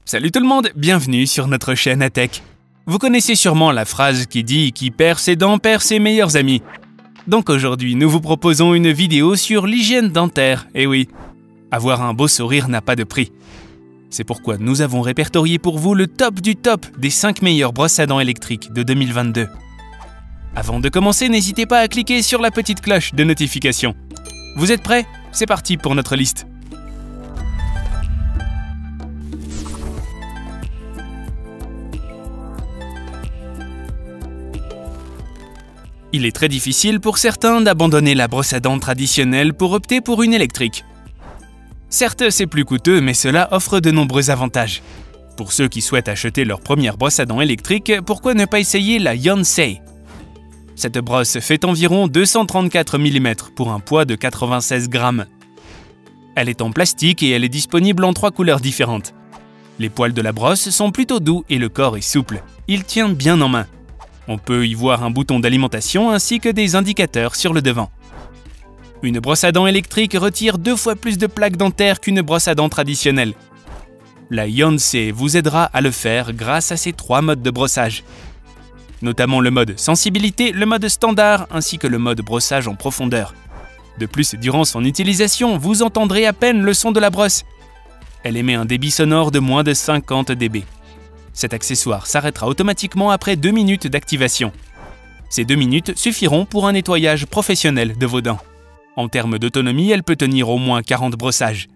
Salut tout le monde, bienvenue sur notre chaîne Atech. Vous connaissez sûrement la phrase qui dit « Qui perd ses dents perd ses meilleurs amis ». Donc aujourd'hui, nous vous proposons une vidéo sur l'hygiène dentaire. Et oui, avoir un beau sourire n'a pas de prix. C'est pourquoi nous avons répertorié pour vous le top du top des 5 meilleures brosses à dents électriques de 2022. Avant de commencer, n'hésitez pas à cliquer sur la petite cloche de notification. Vous êtes prêts? C'est parti pour notre liste. Il est très difficile pour certains d'abandonner la brosse à dents traditionnelle pour opter pour une électrique. Certes, c'est plus coûteux, mais cela offre de nombreux avantages. Pour ceux qui souhaitent acheter leur première brosse à dents électrique, pourquoi ne pas essayer la Yonsei? Cette brosse fait environ 234 mm pour un poids de 96 grammes. Elle est en plastique et elle est disponible en 3 couleurs différentes. Les poils de la brosse sont plutôt doux et le corps est souple. Il tient bien en main. On peut y voir un bouton d'alimentation ainsi que des indicateurs sur le devant. Une brosse à dents électrique retire 2 fois plus de plaques dentaires qu'une brosse à dents traditionnelle. La Yonsei vous aidera à le faire grâce à ses 3 modes de brossage. Notamment le mode sensibilité, le mode standard ainsi que le mode brossage en profondeur. De plus, durant son utilisation, vous entendrez à peine le son de la brosse. Elle émet un débit sonore de moins de 50 dB. Cet accessoire s'arrêtera automatiquement après 2 minutes d'activation. Ces 2 minutes suffiront pour un nettoyage professionnel de vos dents. En termes d'autonomie, elle peut tenir au moins 40 brossages.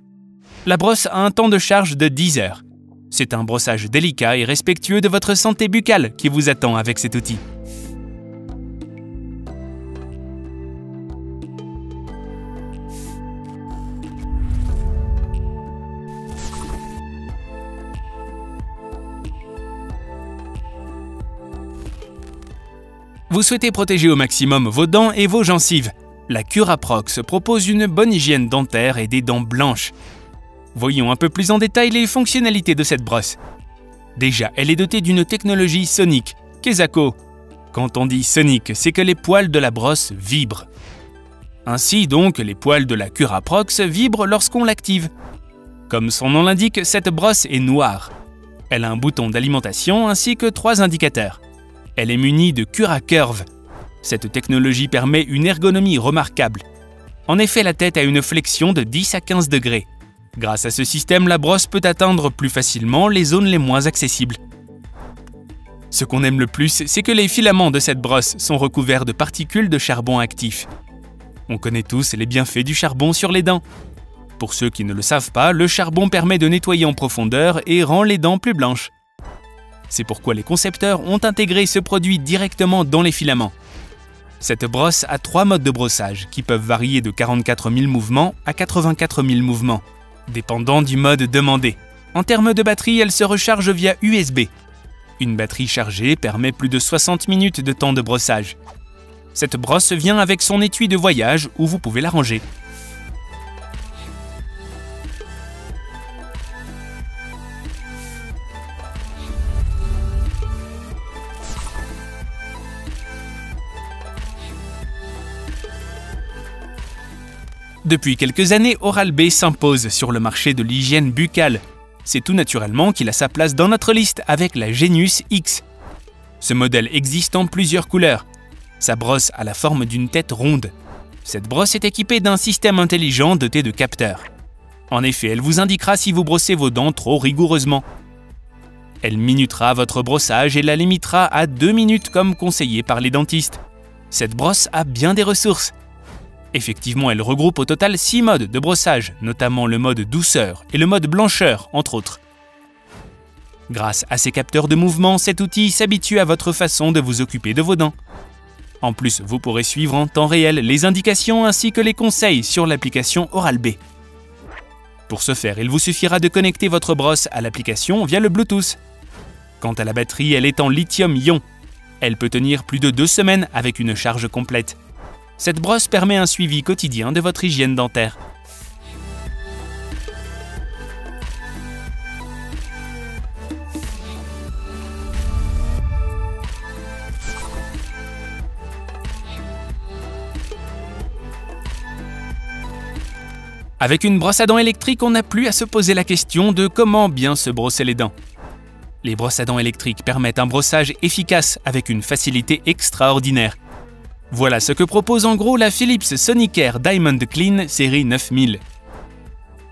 La brosse a un temps de charge de 10 heures. C'est un brossage délicat et respectueux de votre santé buccale qui vous attend avec cet outil. Vous souhaitez protéger au maximum vos dents et vos gencives. La Curaprox propose une bonne hygiène dentaire et des dents blanches. Voyons un peu plus en détail les fonctionnalités de cette brosse. Déjà, elle est dotée d'une technologie sonique, Kesako. Quand on dit sonique, c'est que les poils de la brosse vibrent. Ainsi donc, les poils de la Curaprox vibrent lorsqu'on l'active. Comme son nom l'indique, cette brosse est noire. Elle a un bouton d'alimentation ainsi que 3 indicateurs. Elle est munie de CuraCurve. Cette technologie permet une ergonomie remarquable. En effet, la tête a une flexion de 10 à 15 degrés. Grâce à ce système, la brosse peut atteindre plus facilement les zones les moins accessibles. Ce qu'on aime le plus, c'est que les filaments de cette brosse sont recouverts de particules de charbon actif. On connaît tous les bienfaits du charbon sur les dents. Pour ceux qui ne le savent pas, le charbon permet de nettoyer en profondeur et rend les dents plus blanches. C'est pourquoi les concepteurs ont intégré ce produit directement dans les filaments. Cette brosse a 3 modes de brossage qui peuvent varier de 44 000 mouvements à 84 000 mouvements, dépendant du mode demandé. En termes de batterie, elle se recharge via USB. Une batterie chargée permet plus de 60 minutes de temps de brossage. Cette brosse vient avec son étui de voyage où vous pouvez la ranger. Depuis quelques années, Oral-B s'impose sur le marché de l'hygiène buccale. C'est tout naturellement qu'il a sa place dans notre liste avec la Genius X. Ce modèle existe en plusieurs couleurs. Sa brosse a la forme d'une tête ronde. Cette brosse est équipée d'un système intelligent doté de capteurs. En effet, elle vous indiquera si vous brossez vos dents trop rigoureusement. Elle minutera votre brossage et la limitera à 2 minutes comme conseillé par les dentistes. Cette brosse a bien des ressources. Effectivement, elle regroupe au total 6 modes de brossage, notamment le mode douceur et le mode blancheur, entre autres. Grâce à ces capteurs de mouvement, cet outil s'habitue à votre façon de vous occuper de vos dents. En plus, vous pourrez suivre en temps réel les indications ainsi que les conseils sur l'application Oral-B. Pour ce faire, il vous suffira de connecter votre brosse à l'application via le Bluetooth. Quant à la batterie, elle est en lithium-ion. Elle peut tenir plus de 2 semaines avec une charge complète. Cette brosse permet un suivi quotidien de votre hygiène dentaire. Avec une brosse à dents électrique, on n'a plus à se poser la question de comment bien se brosser les dents. Les brosses à dents électriques permettent un brossage efficace avec une facilité extraordinaire. Voilà ce que propose en gros la Philips Sonicare Diamond Clean série 9000.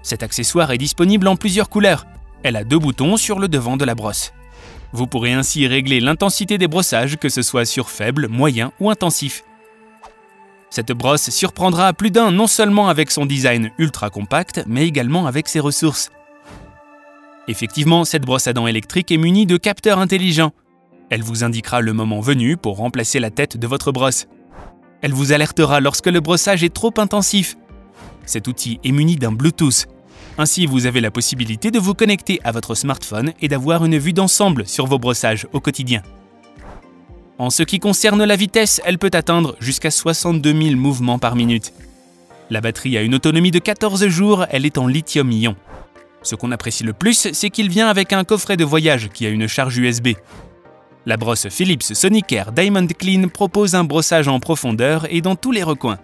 Cet accessoire est disponible en plusieurs couleurs. Elle a 2 boutons sur le devant de la brosse. Vous pourrez ainsi régler l'intensité des brossages, que ce soit sur faible, moyen ou intensif. Cette brosse surprendra plus d'un non seulement avec son design ultra compact, mais également avec ses ressources. Effectivement, cette brosse à dents électrique est munie de capteurs intelligents. Elle vous indiquera le moment venu pour remplacer la tête de votre brosse. Elle vous alertera lorsque le brossage est trop intensif. Cet outil est muni d'un Bluetooth. Ainsi, vous avez la possibilité de vous connecter à votre smartphone et d'avoir une vue d'ensemble sur vos brossages au quotidien. En ce qui concerne la vitesse, elle peut atteindre jusqu'à 62 000 mouvements par minute. La batterie a une autonomie de 14 jours, elle est en lithium-ion. Ce qu'on apprécie le plus, c'est qu'il vient avec un coffret de voyage qui a une charge USB. La brosse Philips Sonicare Diamond Clean propose un brossage en profondeur et dans tous les recoins.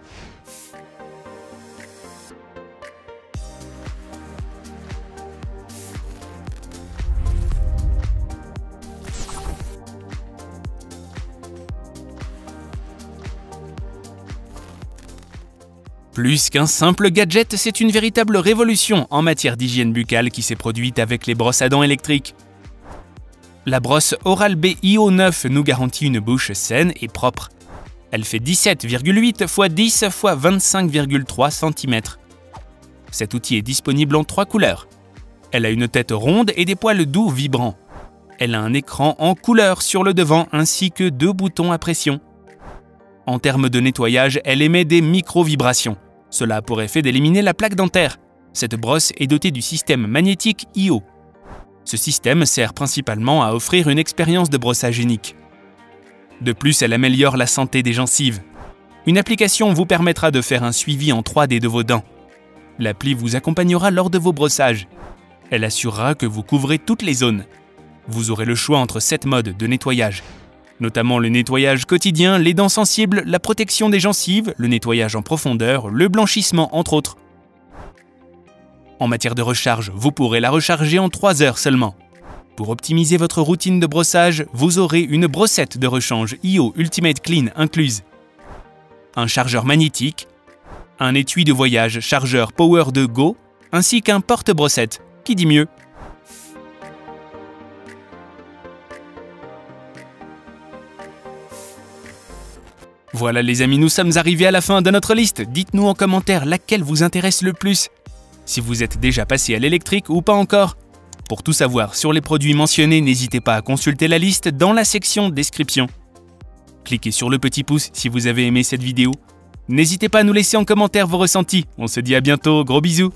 Plus qu'un simple gadget, c'est une véritable révolution en matière d'hygiène buccale qui s'est produite avec les brosses à dents électriques. La brosse Oral-B IO9 nous garantit une bouche saine et propre. Elle fait 17,8 x 10 x 25,3 cm. Cet outil est disponible en 3 couleurs. Elle a une tête ronde et des poils doux vibrants. Elle a un écran en couleur sur le devant ainsi que 2 boutons à pression. En termes de nettoyage, elle émet des micro-vibrations. Cela a pour effet d'éliminer la plaque dentaire. Cette brosse est dotée du système magnétique IO. Ce système sert principalement à offrir une expérience de brossage unique. De plus, elle améliore la santé des gencives. Une application vous permettra de faire un suivi en 3D de vos dents. L'appli vous accompagnera lors de vos brossages. Elle assurera que vous couvrez toutes les zones. Vous aurez le choix entre 7 modes de nettoyage, notamment le nettoyage quotidien, les dents sensibles, la protection des gencives, le nettoyage en profondeur, le blanchissement entre autres. En matière de recharge, vous pourrez la recharger en 3 heures seulement. Pour optimiser votre routine de brossage, vous aurez une brossette de rechange IO Ultimate Clean incluse, un chargeur magnétique, un étui de voyage chargeur Power 2 Go, ainsi qu'un porte-brossette. Qui dit mieux? Voilà les amis, nous sommes arrivés à la fin de notre liste. Dites-nous en commentaire laquelle vous intéresse le plus. Si vous êtes déjà passé à l'électrique ou pas encore. Pour tout savoir sur les produits mentionnés, n'hésitez pas à consulter la liste dans la section description. Cliquez sur le petit pouce si vous avez aimé cette vidéo. N'hésitez pas à nous laisser en commentaire vos ressentis. On se dit à bientôt, gros bisous.